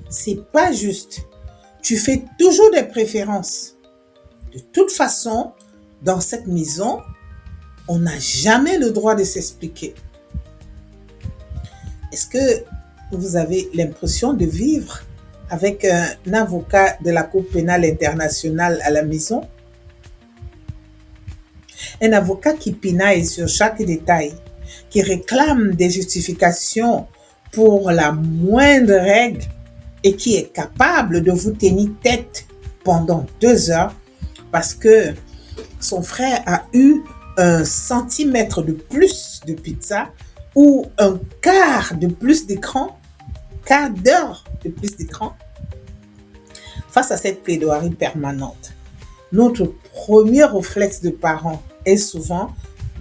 C'est pas juste. Tu fais toujours des préférences. De toute façon, dans cette maison, on n'a jamais le droit de s'expliquer. Est-ce que vous avez l'impression de vivre avec un avocat de la Cour pénale internationale à la maison? Un avocat qui pinaille sur chaque détail, qui réclame des justifications pour la moindre règle et qui est capable de vous tenir tête pendant 2 heures parce que son frère a eu 1 centimètre de plus de pizza ou un quart de plus d'écran, quart d'heure de plus d'écran. Face à cette plaidoirie permanente, notre premier réflexe de parents est souvent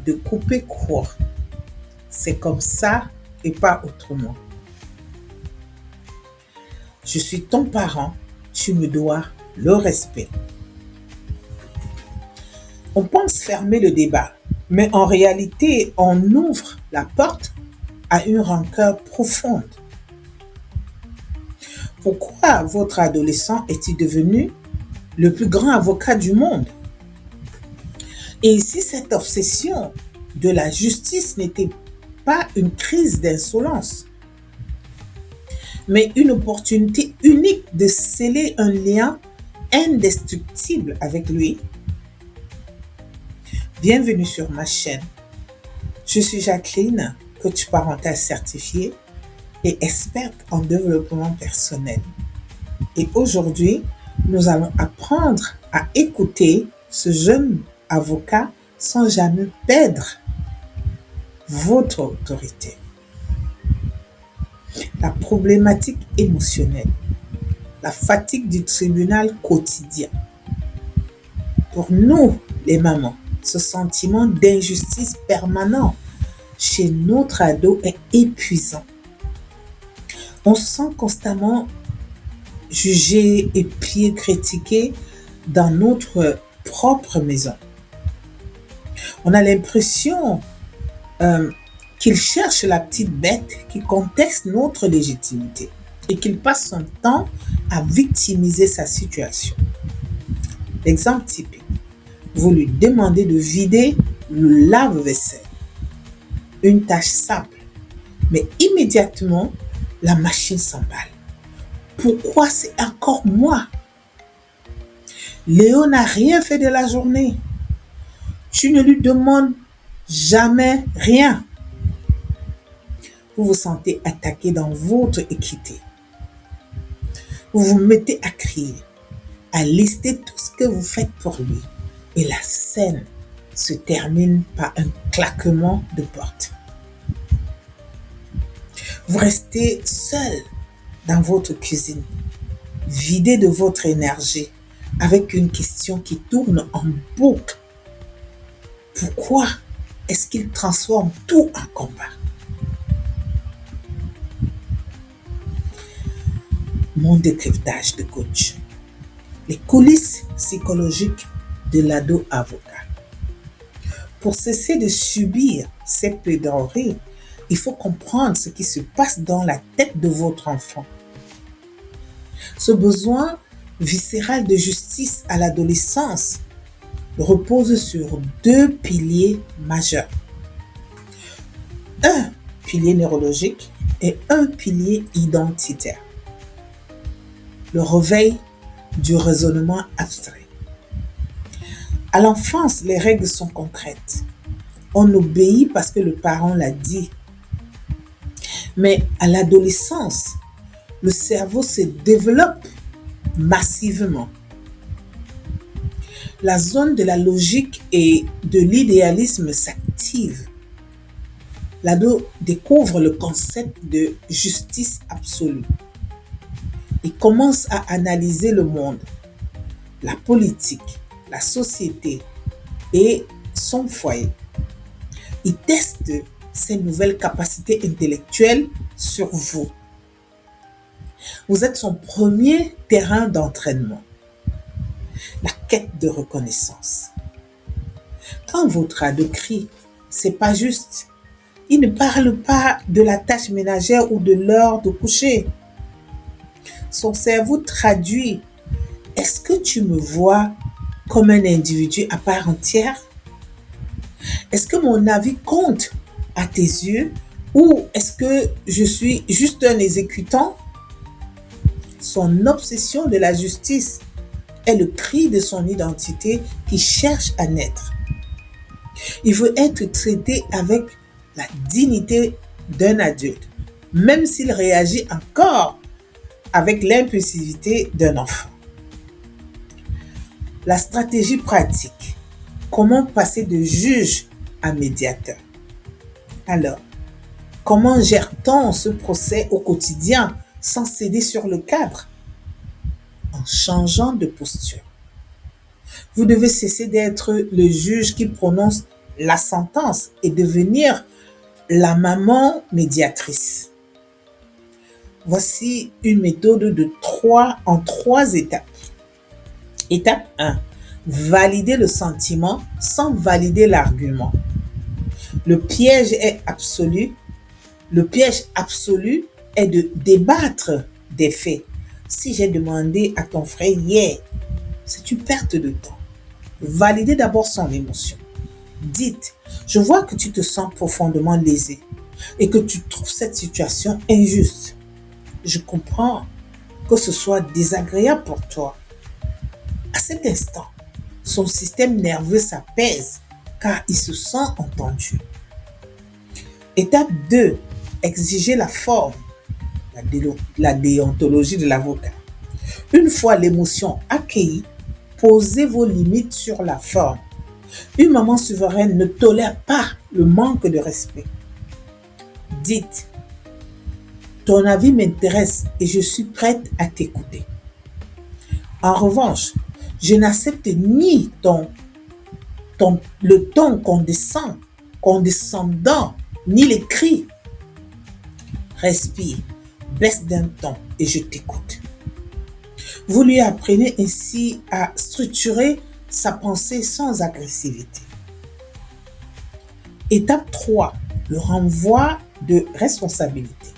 de couper court. C'est comme ça et pas autrement. Je suis ton parent, tu me dois le respect. On pense fermer le débat, mais en réalité, on ouvre la porte à une rancœur profonde. Pourquoi votre adolescent est-il devenu le plus grand avocat du monde? Et si cette obsession de la justice n'était pas une crise d'insolence, mais une opportunité unique de sceller un lien indestructible avec lui? Bienvenue sur ma chaîne. Je suis Jacqueline, coach parental certifiée et experte en développement personnel. Et aujourd'hui, nous allons apprendre à écouter ce jeune avocat sans jamais perdre votre autorité. La problématique émotionnelle, la fatigue du tribunal quotidien. Pour nous, les mamans, ce sentiment d'injustice permanent chez notre ado est épuisant. On se sent constamment jugé, épié, critiqué dans notre propre maison. On a l'impression qu'il cherche la petite bête qui conteste notre légitimité et qu'il passe son temps à victimiser sa situation. Exemple typique, vous lui demandez de vider le lave-vaisselle. Une tâche simple, mais immédiatement, la machine s'emballe. Pourquoi c'est encore moi? Léo n'a rien fait de la journée. Tu ne lui demandes jamais rien. Vous vous sentez attaqué dans votre équité. Vous vous mettez à crier, à lister tout ce que vous faites pour lui. Et la scène se termine par un claquement de porte. Vous restez seul dans votre cuisine, vidé de votre énergie, avec une question qui tourne en boucle. Pourquoi est-ce qu'il transforme tout en combat? Mon décryptage de coach. Les coulisses psychologiques de l'ado avocat. Pour cesser de subir cette plaidoirie, il faut comprendre ce qui se passe dans la tête de votre enfant. Ce besoin viscéral de justice à l'adolescence repose sur 2 piliers majeurs. Un pilier neurologique et un pilier identitaire. Le réveil du raisonnement abstrait. À l'enfance, les règles sont concrètes. On obéit parce que le parent l'a dit. Mais à l'adolescence, le cerveau se développe massivement. La zone de la logique et de l'idéalisme s'active. L'ado découvre le concept de justice absolue. Il commence à analyser le monde, la politique, la société et son foyer. Il teste ses nouvelles capacités intellectuelles sur vous. Vous êtes son premier terrain d'entraînement. La quête de reconnaissance. Quand votre ado crie, c'est pas juste. Il ne parle pas de la tâche ménagère ou de l'heure de coucher. Son cerveau traduit: est-ce que tu me vois comme un individu à part entière? Est-ce que mon avis compte à tes yeux ou est-ce que je suis juste un exécutant? Son obsession de la justice est le cri de son identité qui cherche à naître. Il veut être traité avec la dignité d'un adulte, même s'il réagit encore avec l'impulsivité d'un enfant. La stratégie pratique. Comment passer de juge à médiateur? Alors, comment gère-t-on ce procès au quotidien sans céder sur le cadre? En changeant de posture. Vous devez cesser d'être le juge qui prononce la sentence et devenir la maman médiatrice. Voici une méthode en 3 étapes. Étape 1. Valider le sentiment sans valider l'argument. Le piège absolu est de débattre des faits. Si j'ai demandé à ton frère hier, c'est une perte de temps. Validez d'abord son émotion. Dites: je vois que tu te sens profondément lésé et que tu trouves cette situation injuste. Je comprends que ce soit désagréable pour toi. À cet instant, son système nerveux s'apaise car il se sent entendu. Étape 2. Exiger la forme, la déontologie de l'avocat. Une fois l'émotion accueillie, posez vos limites sur la forme. Une maman souveraine ne tolère pas le manque de respect. Dites: ton avis m'intéresse et je suis prête à t'écouter. En revanche, je n'accepte ni le ton condescendant, ni les cris. Respire, baisse d'un ton et je t'écoute. Vous lui apprenez ainsi à structurer sa pensée sans agressivité. Étape 3. Le renvoi de responsabilité.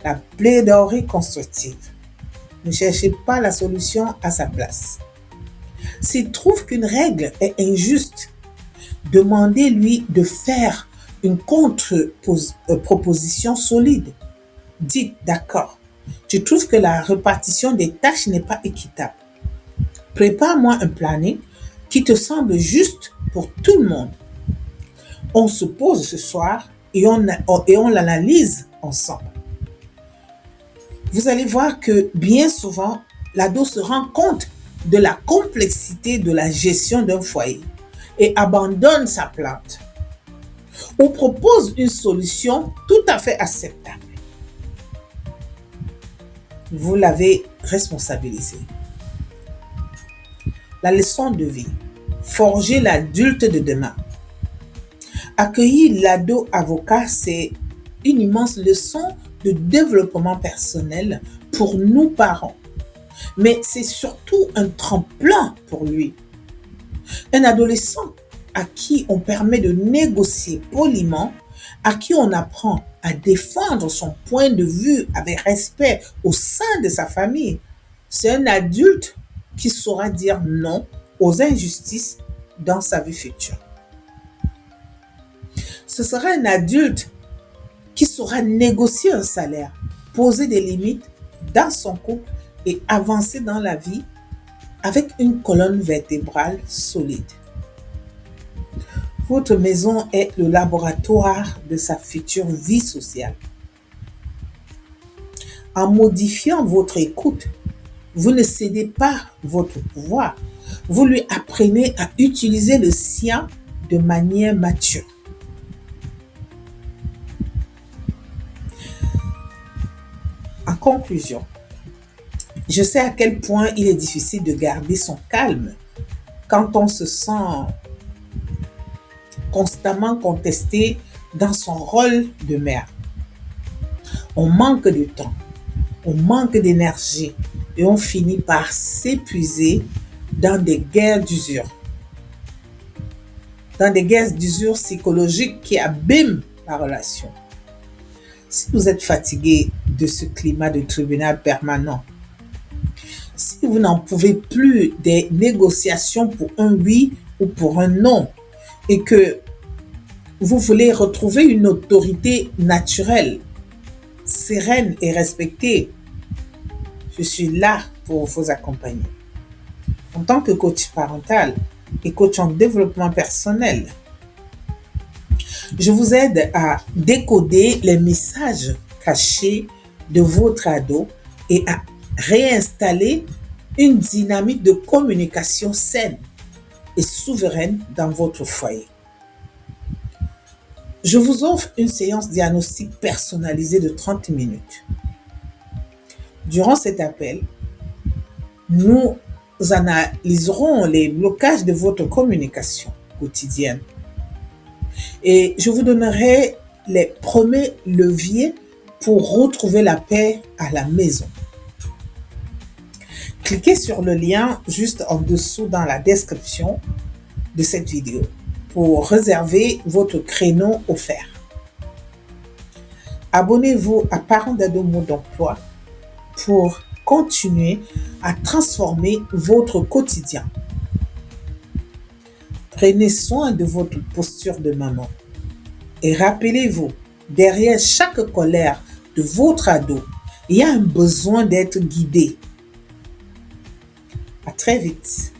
La plaidoirie constructive. Ne cherchez pas la solution à sa place. S'il trouve qu'une règle est injuste, demandez-lui de faire une contre-proposition solide. Dites: d'accord, je trouve que la répartition des tâches n'est pas équitable. Prépare-moi un planning qui te semble juste pour tout le monde. On se pose ce soir et on l'analyse ensemble. Vous allez voir que bien souvent, l'ado se rend compte de la complexité de la gestion d'un foyer et abandonne sa plainte ou propose une solution tout à fait acceptable. Vous l'avez responsabilisé. La leçon de vie. Forger l'adulte de demain. Accueillir l'ado avocat, c'est une immense leçon de développement personnel pour nous parents. Mais c'est surtout un tremplin pour lui. Un adolescent à qui on permet de négocier poliment, à qui on apprend à défendre son point de vue avec respect au sein de sa famille. C'est un adulte qui saura dire non aux injustices dans sa vie future. Ce sera un adulte qui saura négocier un salaire, poser des limites dans son couple et avancer dans la vie avec une colonne vertébrale solide. Votre maison est le laboratoire de sa future vie sociale. En modifiant votre écoute, vous ne cédez pas votre pouvoir. Vous lui apprenez à utiliser le sien de manière mature. En conclusion, je sais à quel point il est difficile de garder son calme quand on se sent constamment contesté dans son rôle de mère. On manque de temps, on manque d'énergie et on finit par s'épuiser dans des guerres d'usure. Dans des guerres d'usure psychologiques qui abîment la relation. Si vous êtes fatigué de ce climat de tribunal permanent, Si vous n'en pouvez plus des négociations pour un oui ou pour un non, et que vous voulez retrouver une autorité naturelle, sereine et respectée, je suis là pour vous accompagner. En tant que coach parental et coach en développement personnel, je vous aide à décoder les messages cachés de votre ado et à réinstaller une dynamique de communication saine et souveraine dans votre foyer. Je vous offre une séance diagnostique personnalisée de 30 minutes. Durant cet appel, nous analyserons les blocages de votre communication quotidienne et je vous donnerai les premiers leviers pour retrouver la paix à la maison. Cliquez sur le lien juste en dessous dans la description de cette vidéo pour réserver votre créneau offert. Abonnez-vous à Parents d'Ado Mode d'Emploi pour continuer à transformer votre quotidien. Prenez soin de votre posture de maman et rappelez-vous, derrière chaque colère de votre ado, il y a un besoin d'être guidé. À très vite.